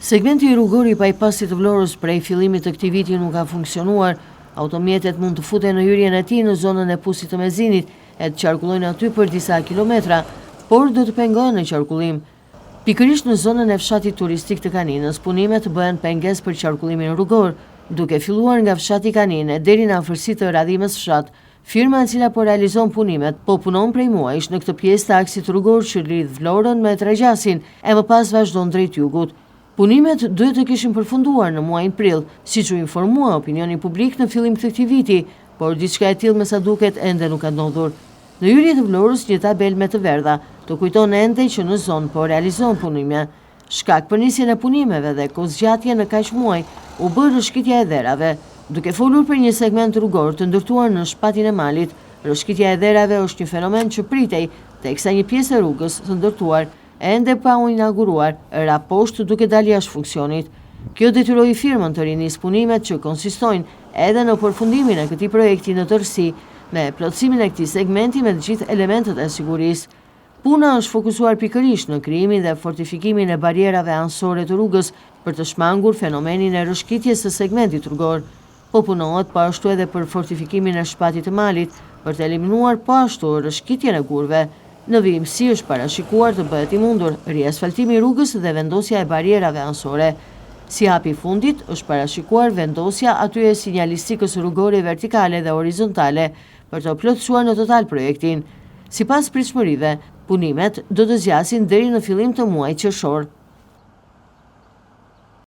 Segmenti rrugor i bypassit të Vlorës prej fillimit të këtij viti nuk ka funksionuar. Automjetet mund të futen në hyrjen e tij në zonën e Pusit të Mezinit e të qarkullojnë aty për disa kilometra, por do të pengohen në qarkullim. Pikërisht në zonën e fshatit turistik të Kaninës, punimet bëhen pengesë për qarkullimin rrugor, duke filluar nga fshati Kaninë deri në afërsitë të radhimës fshat. Firma e cila po realizon punimet po punon prej muajsh në këtë pjesë të aksit rrugor që lidh Vlorën me Tregjasin e më pas vazhdon drejt jugut. Punimet duhet të kishin përfunduar në muajin prill, siç u informua opinioni publik në fillim të këtij viti, por diçka e tillë me sa duket ende nuk ka ndodhur. Në hyrje të Vlorës një tabel me të verdha të kujton ende që në zonë po realizon punime. Shkak për nisjen e punimeve dhe kozgjatje në kaq muaj u bë rrëshqitja e dherave. Duke folur për një segment rrugor të ndërtuar në shpatin e malit, rrëshqitja e dherave është një fenomen që pritej, teksa një pjesë e rrugës së ndërtuar ende pa u inauguruar ra poshtë duke dalë jashtë funksionit. Kjo detyroi firmën të rinisë punimet që konsistojnë edhe në përfundimin e këtij projekti në tërësi, me plotësimin e këtij segmenti me të gjithë elementet e sigurisë. Puna është fokusuar pikërisht në krijimin dhe fortifikimin e barierave anësore të rrugës për të shmangur fenomenin e rrëshqitjes së segmentit rrugor. Po punohet po ashtu edhe për fortifikimin e shpatit të malit, për të eliminuar po ashtu rrëshqitjen e gurve. Në vijimësi është parashikuar të bëhet i mundur riasfaltimi i rrugës dhe vendosja e barierave anësore. Si hapi i fundit është parashikuar vendosja aty e sinjalistikës rrugore vertikale dhe horizontale për të plotësuar në total projektin. Sipas pritshmërive, punimet do të zgjasin deri në fillim të muajit qershor.